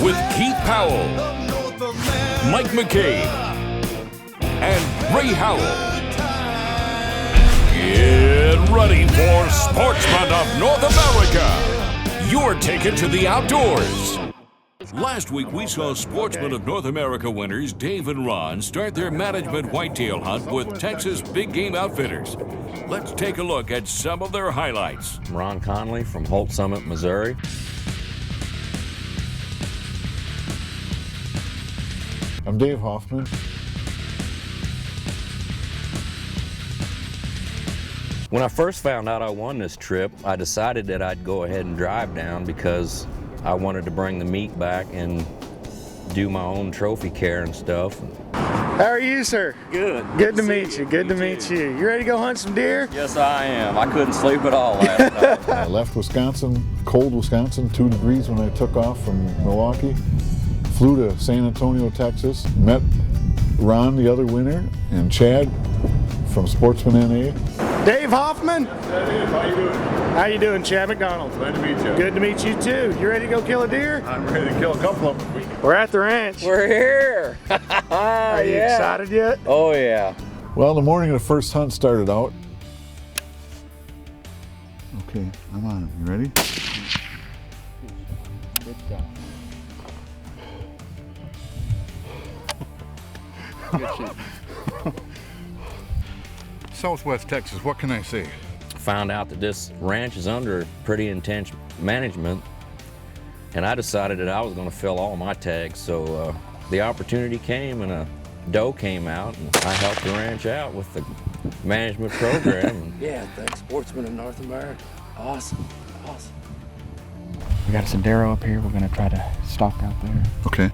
with Keith Powell, Mike McCabe, and Ray Howell. Get ready for Sportsman of North America. You're taken to the outdoors. Last week, we saw Sportsman of North America winners Dave and Ron start their management whitetail hunt with Texas Big Game Outfitters. Let's take a look at some of their highlights. Ron Conley from Holt Summit, Missouri. I'm Dave Hoffman. When I first found out I won this trip, I decided that I'd go ahead and drive down because I wanted to bring the meat back and do my own trophy care and stuff. How are you, sir? Good. Good to meet you. Good to meet you. You ready to go hunt some deer? Yes, I am. I couldn't sleep at all last night. I left Wisconsin, cold Wisconsin, 2 degrees when I took off from Milwaukee. Flew to San Antonio, Texas. Met Ron, the other winner, and Chad from Sportsman NA. Dave Hoffman. Dave, how you doing? How you doing, Chad McDonald? Glad to meet you. Good to meet you too. You ready to go kill a deer? I'm ready to kill a couple of them. We're at the ranch. We're here. Are you excited yet? Oh, yeah. Well, the morning of the first hunt started out. Okay, I'm on it. You ready? Good job. Southwest Texas, what can I say? Found out that this ranch is under pretty intense management, and I decided that I was going to fill all my tags. So the opportunity came, and a doe came out, and I helped the ranch out with the management program. Yeah, thanks, Sportsman of North America. Awesome, awesome. We got a Sendero up here. We're gonna try to stalk out there. Okay.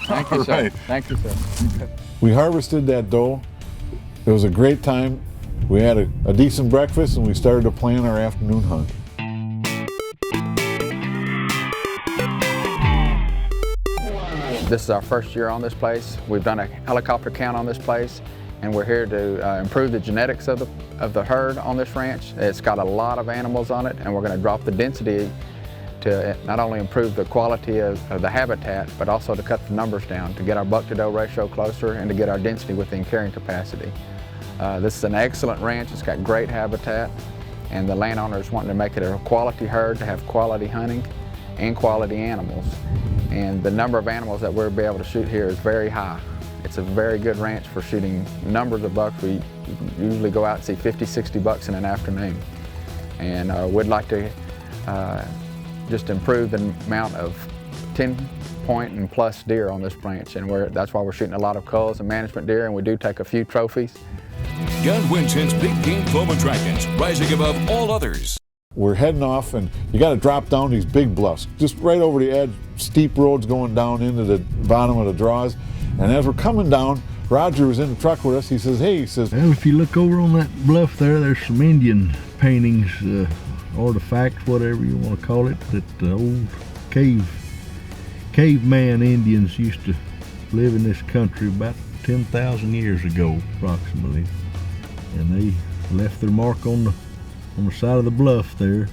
Thank you, sir. All right. Thank you, sir. We harvested that doe. It was a great time. We had a decent breakfast, and we started to plan our afternoon hunt. This is our first year on this place. We've done a helicopter count on this place, and we're here to improve the genetics of the herd on this ranch. It's got a lot of animals on it, and we're going to drop the density to not only improve the quality of the habitat, but also to cut the numbers down, to get our buck-to-doe ratio closer and to get our density within carrying capacity. This is an excellent ranch. It's got great habitat, and the landowners wanting to make it a quality herd to have quality hunting and quality animals. And the number of animals that we'll be able to shoot here is very high. It's a very good ranch for shooting numbers of bucks. We usually go out and see 50, 60 bucks in an afternoon. And we'd like to just improve the amount of 10-point and plus deer on this ranch. And that's why we're shooting a lot of culls and management deer, and we do take a few trophies. John Winston's Big Game Club of Dragons, rising above all others. We're heading off, and you got to drop down these big bluffs, just right over the edge, steep roads going down into the bottom of the draws. And as we're coming down, Roger was in the truck with us. He says, hey, he says, well, if you look over on that bluff there, there's some Indian paintings, artifacts, whatever you want to call it, that the old caveman Indians used to live in this country about 10,000 years ago, approximately. And they left their mark on the side of the bluff there.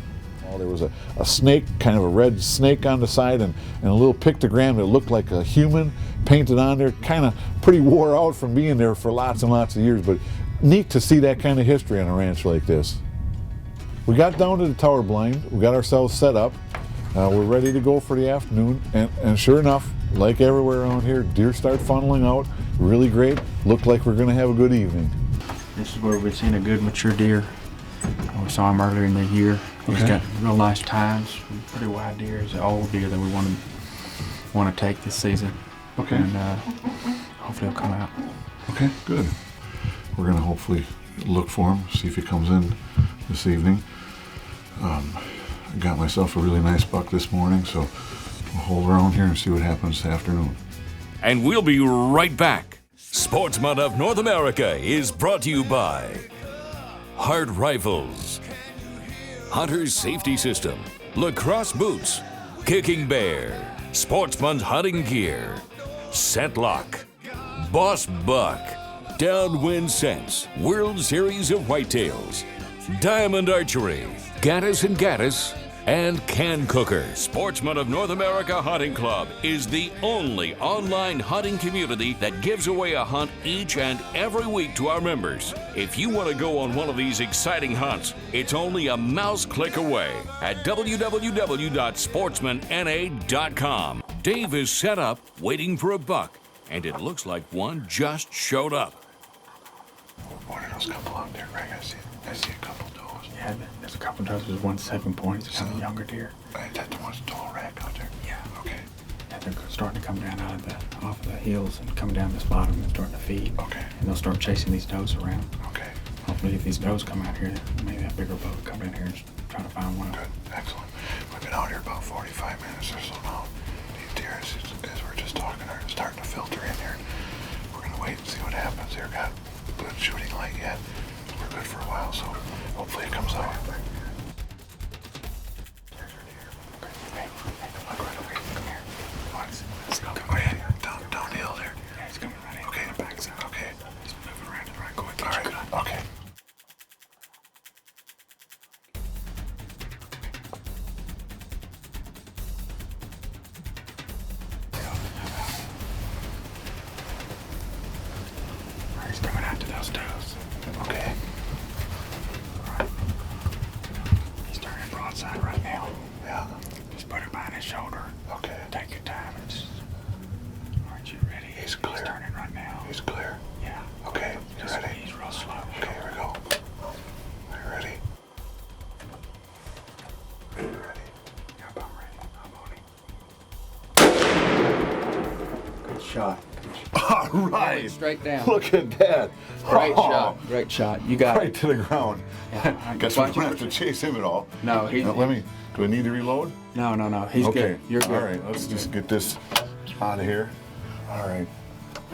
There was a snake, kind of a red snake on the side, and a little pictogram that looked like a human painted on there, kind of pretty wore out from being there for lots and lots of years, but neat to see that kind of history on a ranch like this. We got down to the tower blind, we got ourselves set up, we're ready to go for the afternoon, and sure enough, like everywhere around here, deer start funneling out, really great, looked like we're going to have a good evening. This is where we've seen a good mature deer. We saw him earlier in the year. He's got real nice tines, pretty wide deer. He's an old deer that we want to take this season. Okay. And hopefully he'll come out. Okay, good. We're going to hopefully look for him, see if he comes in this evening. I got myself a really nice buck this morning, so we'll hold around here and see what happens this afternoon. And we'll be right back. Sportsman of North America is brought to you by Hard Rifles, Hunter's Safety System, Lacrosse Boots, Kicking Bear, Sportsman's Hunting Gear, Scentlock, Boss Buck, Downwind Scents, World Series of Whitetails, Diamond Archery, Gaddis & Gaddis, and Can Cooker. Sportsman of North America Hunting Club is the only online hunting community that gives away a hunt each and every week to our members. If you want to go on one of these exciting hunts, it's only a mouse click away at www.sportsmanna.com. Dave is set up waiting for a buck, and it looks like one just showed up. One of those couple out there, right? I see a couple does. Yeah, there's a couple does. There's one 7 points. There's some younger deer. Is that the one's tall rack out there? Yeah. Okay. Yeah, they're starting to come down off of the hills and come down this bottom and starting to feed. Okay. And they'll start chasing these does around. Okay. Hopefully, if these does come out here, maybe that bigger boat will come in here and try to find one. Good. Excellent. We've been out here about 45 minutes or so now. These deer, as we're just talking, are starting to filter in here. We're going to wait and see what happens. They've got good shooting light yet. We're good for a while, so hopefully it comes out. Downhill there. Yeah, he's coming right in. Okay. Backside. Okay. He's moving around to the right. Go ahead. All right. Okay. He's coming out to those does. Okay. He's turning broadside right now. Yeah. Just put it behind his shoulder. Okay. Take your time. Aren't you ready? He's clear. He's turning right now. He's clear. Yeah. Okay. You Just ready? He's real slow. Okay, here we go. Are you ready? Are you ready? Yeah, I'm ready. I'm on him. Good shot. All right. Straight down. Look at that. Great Oh, shot. Great shot. You got Right it. to the ground. Yeah. Guess we don't have to chase him at all. No, he's. Do I need to reload? No. He's Okay. good. You're good. All right, let's just get this out of here. All right.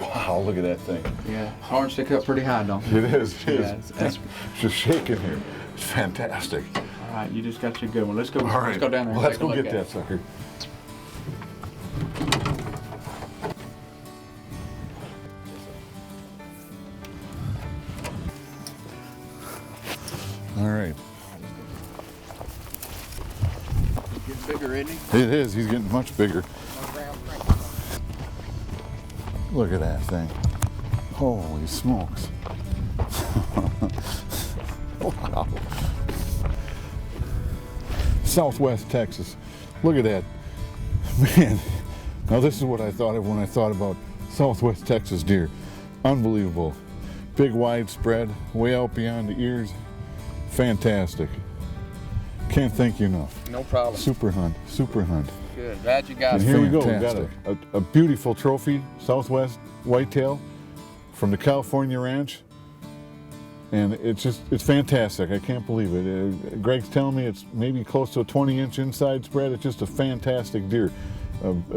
Wow, look at that thing. Yeah. Horn stick up pretty high, don't It is. It Yeah, is. that's- It's just shaking here. It's fantastic. All right, you just got your good one. Let's go. All right. Let's go down there. And Let's take a go look get at that it. sucker. All right. Get bigger, isn't he? It is. He's getting much bigger. Look at that thing. Holy smokes. Wow. Southwest Texas. Look at that. Man, now this is what I thought of when I thought about Southwest Texas deer. Unbelievable. Big wide spread, way out beyond the ears. Fantastic. Can't thank you enough. No problem. Super hunt, super hunt. Good. Glad you got And it. here we go. We got a beautiful trophy Southwest whitetail from the California Ranch. And it's fantastic. I can't believe it. Greg's telling me it's maybe close to a 20-inch inside spread. It's just a fantastic deer.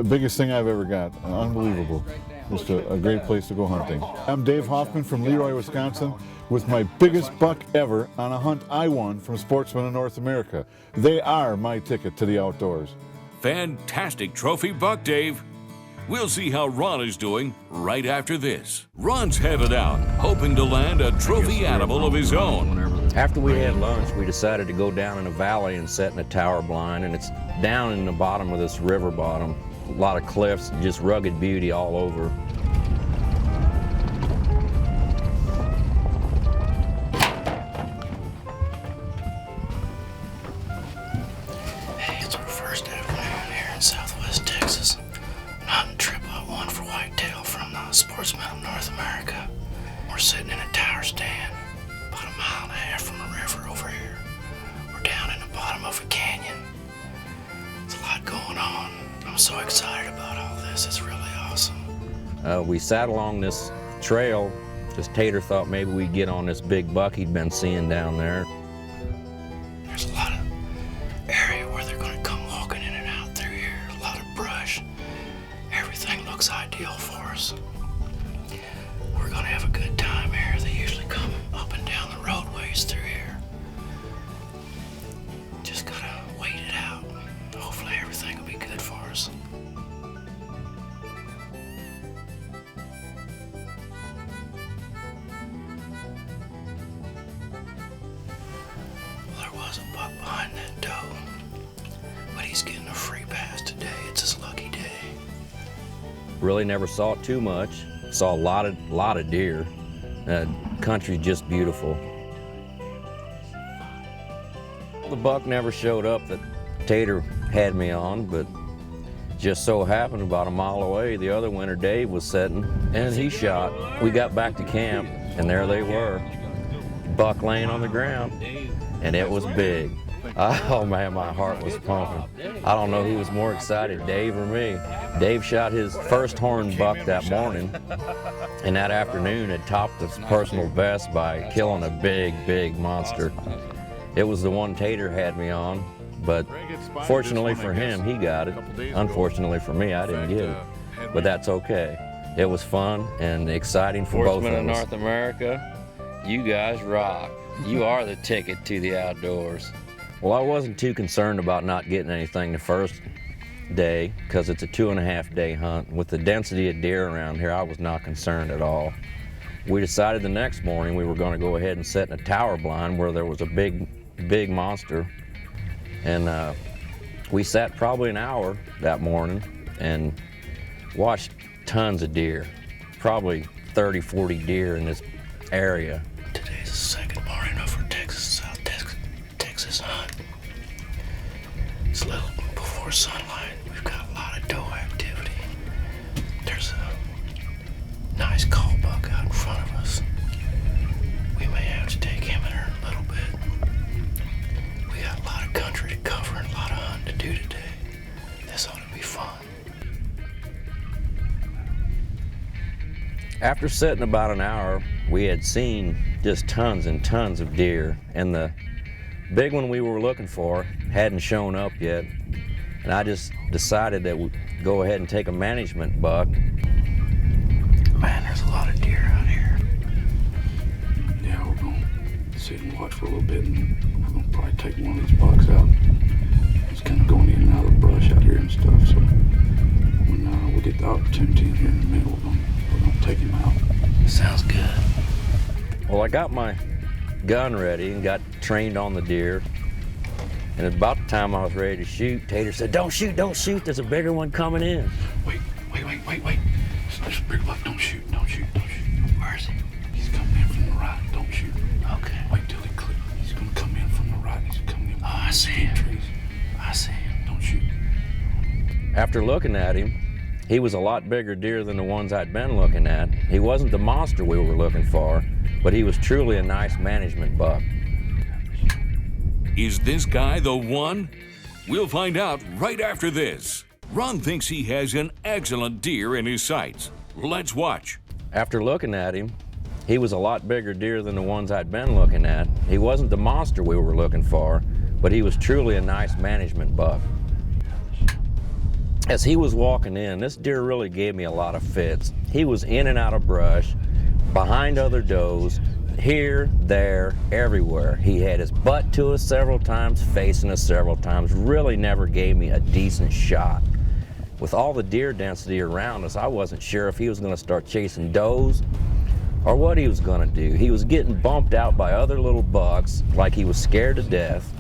Biggest thing I've ever got. Unbelievable. Just a great place to go hunting. I'm Dave Hoffman from Leroy, Wisconsin, with my biggest buck ever on a hunt I won from Sportsman of North America. They are my ticket to the outdoors. Fantastic trophy buck, Dave. We'll see how Ron is doing right after this. Ron's headed out, hoping to land a trophy animal of his own. After we had lunch, we decided to go down in a valley and set in a tower blind, and it's down in the bottom of this river bottom. A lot of cliffs, just rugged beauty all over. Hey, it's our first afternoon here in Southwest Texas. An hunting trip I won for whitetail from the Sportsman of North America. We're sitting in a tower stand, about a mile and a half from a river over here. We're down in the bottom of a canyon. There's a lot going on. I'm so excited about all this. It's really awesome. We sat along this trail, because Tater thought maybe we'd get on this big buck he'd been seeing down there. There's a lot of area where they're going to come walking in and out through here. A lot of brush. Everything looks ideal for us. We're going to have a good time here. They usually come up and down the roadways through here. Just got to wait it out. Hopefully everything will be good for us. Well, there was a buck behind that doe. Really never saw too much. Saw a lot of deer. Country's just beautiful. The buck never showed up that Tater had me on, but just so happened about a mile away, the other winter Dave was setting and he shot. We got back to camp and there they were, buck laying on the ground, and it was big. Oh man, my heart was pumping. I don't know who was more excited, Dave or me. Dave shot his first horned buck that morning, and that afternoon had topped his personal best by killing a big monster. It was the one Tater had me on, but fortunately for him, he got it. Unfortunately for me, I didn't get it, but that's okay. It was fun and exciting for both of us. Sportsmen of North America, you guys rock. You are the ticket to the outdoors. Well, I wasn't too concerned about not getting anything the first day because it's a 2.5-day hunt. With the density of deer around here, I was not concerned at all. We decided the next morning we were going to go ahead and set in a tower blind where there was a big monster. And we sat probably an hour that morning and watched tons of deer, probably 30, 40 deer in this area. Today's the second morning of our South Texas hunt. It's a little before sunlight. We've got a lot of doe activity. There's a nice call buck out in front of us. We may have to take him in here a little bit. We got a lot of country to cover and a lot of hunting to do today. This ought to be fun. After sitting about an hour, we had seen just tons and tons of deer, and the big one we were looking for hadn't shown up yet. And I just decided that we'd go ahead and take a management buck. Man, there's a lot of deer out here. Yeah, we're going to sit and watch for a little bit, and we're going to probably take one of these bucks out. He's kind of going in and out of the brush out here and stuff, so when we get the opportunity in here in a minute, we're going to take him out. Sounds good. Well, I got my gun ready and got trained on the deer. And about the time I was ready to shoot, Tater said, don't shoot, there's a bigger one coming in. Wait. There's a big buck, don't shoot. Where is he? He's coming in from the right, don't shoot. Okay. Wait till he clicks. He's going to come in from the right, he's coming in. Oh, I see him. Trees. I see him. Don't shoot. After looking at him, he was a lot bigger deer than the ones I'd been looking at. He wasn't the monster we were looking for, but he was truly a nice management buck. Is this guy the one? We'll find out right after this. Ron thinks he has an excellent deer in his sights. Let's watch. After looking at him, he was a lot bigger deer than the ones I'd been looking at. He wasn't the monster we were looking for, but he was truly a nice management buck. As he was walking in, this deer really gave me a lot of fits. He was in and out of brush, behind other does, here, there, everywhere. He had his butt to us several times, facing us several times, really never gave me a decent shot. With all the deer density around us, I wasn't sure if he was gonna start chasing does or what he was gonna do. He was getting bumped out by other little bucks like he was scared to death.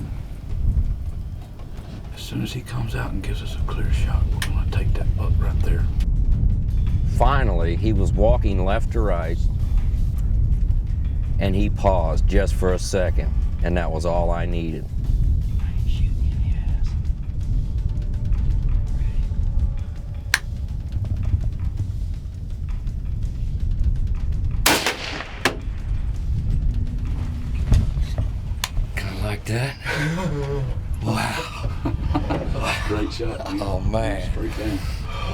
As soon as he comes out and gives us a clear shot, we're going to take that buck right there. Finally, he was walking left to right, and he paused just for a second, and that was all I needed. Kind of like that. Wow. Great shot. Oh, man. Straight down.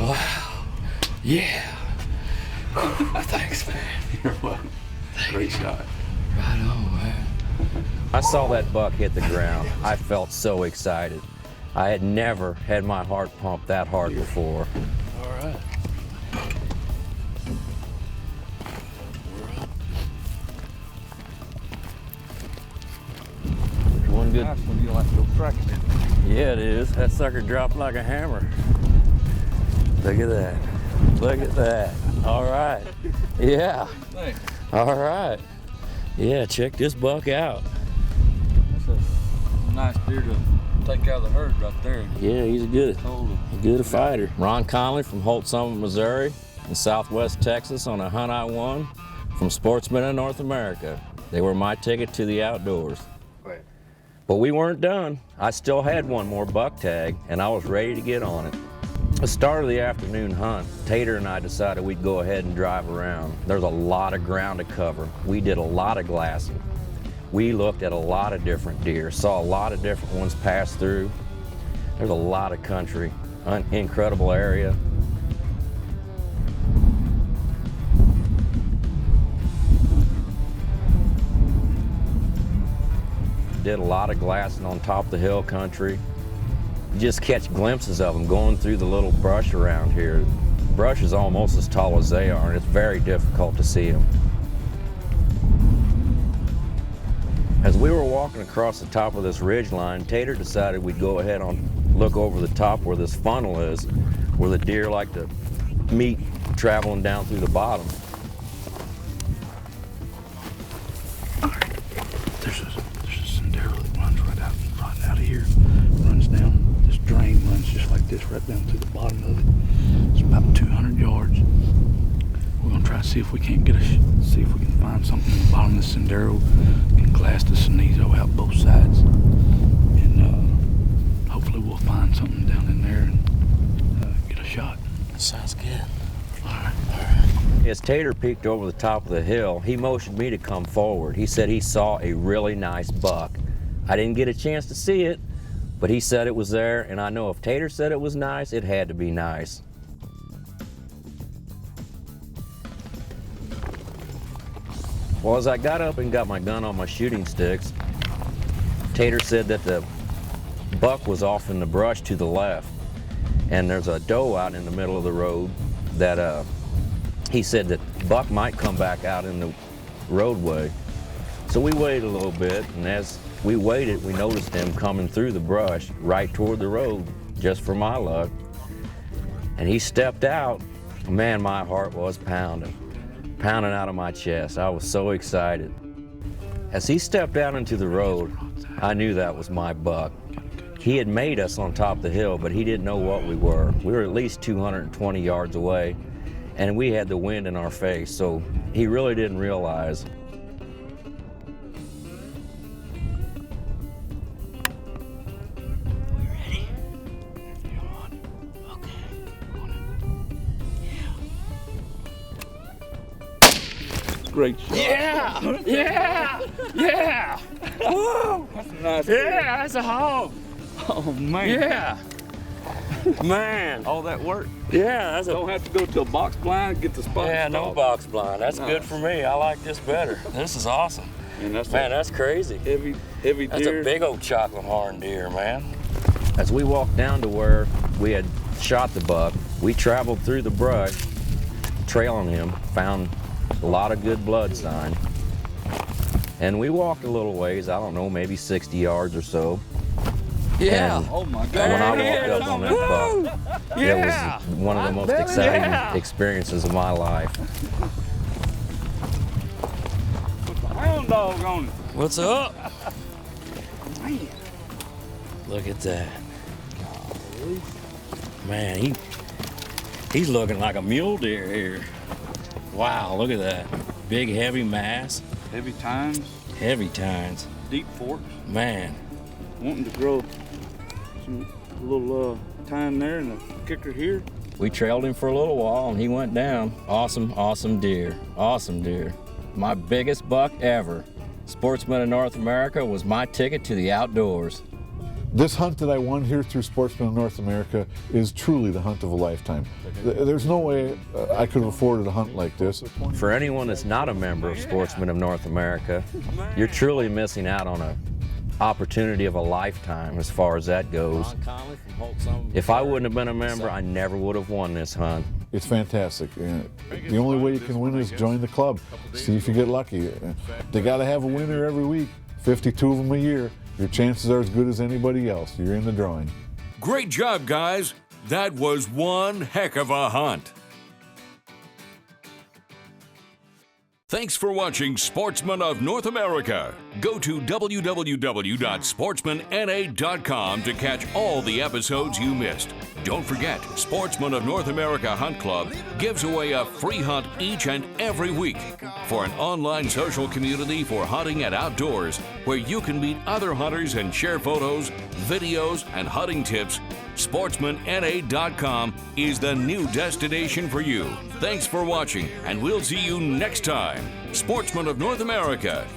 Wow. Yeah. Thanks, man. You're welcome. Great shot. Right on, man. I saw that buck hit the ground. I felt so excited. I had never had my heart pump that hard before. All right. One good. Nice one, you'll have to go track it. Yeah, it is. That sucker dropped like a hammer. Look at that. Look at that. All right. Yeah. Thanks. All right. Yeah, check this buck out. That's a nice deer to take out the herd right there. Yeah, he's a fighter. Ron Conley from Holt Summit, Missouri, in southwest Texas on a hunt I won from Sportsmen of North America. They were my ticket to the outdoors. Right. But we weren't done. I still had one more buck tag, and I was ready to get on it. The start of the afternoon hunt, Tater and I decided we'd go ahead and drive around. There's a lot of ground to cover. We did a lot of glassing. We looked at a lot of different deer, saw a lot of different ones pass through. There's a lot of country, incredible area. Did a lot of glassing on top of the hill country. You just catch glimpses of them going through the little brush around here. Brush is almost as tall as they are, and it's very difficult to see them. As we were walking across the top of this ridge line, Tater decided we'd go ahead and look over the top where this funnel is, where the deer like to meet traveling down through the bottom. There's a sendero that runs right out of here, runs down. This drain runs just like this right down to the bottom of it. It's about 200 yards. We're gonna try to see if we can't see if we can find something in the bottom of the sendero and glass the Cenizo out both sides. And hopefully we'll find something down in there and get a shot. Sounds good. All right. As Tater peeked over the top of the hill, he motioned me to come forward. He said he saw a really nice buck. I didn't get a chance to see it, but he said it was there, and I know if Tater said it was nice, it had to be nice. Well, as I got up and got my gun on my shooting sticks, Tater said that the buck was off in the brush to the left, and there's a doe out in the middle of the road that he said that buck might come back out in the roadway. So we waited a little bit, and as we waited, we noticed him coming through the brush right toward the road, just for my luck. And he stepped out. Man, my heart was pounding out of my chest. I was so excited. As he stepped out into the road, I knew that was my buck. He had made us on top of the hill, but he didn't know what we were. We were at least 220 yards away, and we had the wind in our face, so he really didn't realize. We ready? Come on. Okay. Great shot. Yeah! Yeah! Yeah! Woo! That's a nice Yeah, that's a hog. Oh, man. Yeah! Man. All that work. Yeah, that's a... Don't have to go to a box blind, get the spot. Yeah, no stock. box blind. That's good for me. I like this better. This is awesome. And that's Man, that's crazy. heavy That's deer. a big old chocolate horn deer, man. As we walked down to where we had shot the buck, we traveled through the brush, trailing him, found a lot of good blood sign. And we walked a little ways, I don't know, maybe 60 yards or so. Yeah. And Oh my God. when I walked up on that buck, Yeah. it was one of the most exciting experiences of my life. Put the hound dog on it. What's up? Look at that. Man, he's looking like a mule deer here. Wow, look at that. Big, heavy mass. Heavy tines, Heavy tines. deep forks. Man, Wanting to grow some little tine there and a kicker here. we trailed him for a little while and he went down. Awesome, awesome deer. Awesome deer. My biggest buck ever. Sportsman of North America was my ticket to the outdoors. This hunt that I won here through Sportsmen of North America is truly the hunt of a lifetime. There's no way I could have afforded a hunt like this. For anyone that's not a member of Sportsmen of North America, you're truly missing out on an opportunity of a lifetime as far as that goes. If I wouldn't have been a member, I never would have won this hunt. It's fantastic. The only way you can win is join the club. See if you get lucky. They got to have a winner every week, 52 of them a year. Your chances are as good as anybody else. You're in the drawing. Great job, guys. That was one heck of a hunt. Thanks for watching Sportsman of North America. Go to www.sportsmanna.com to catch all the episodes you missed. Don't forget, Sportsman of North America Hunt Club gives away a free hunt each and every week for an online social community for hunting and outdoors where you can meet other hunters and share photos, videos, and hunting tips. SportsmanNA.com is the new destination for you. Thanks for watching, and we'll see you next time. Sportsman of North America,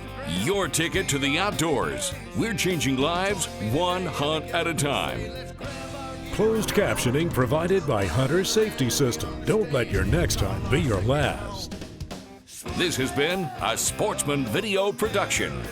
your ticket to the outdoors. We're changing lives one hunt at a time. Closed captioning provided by Hunter Safety System. Don't let your next hunt be your last. This has been a Sportsman Video production.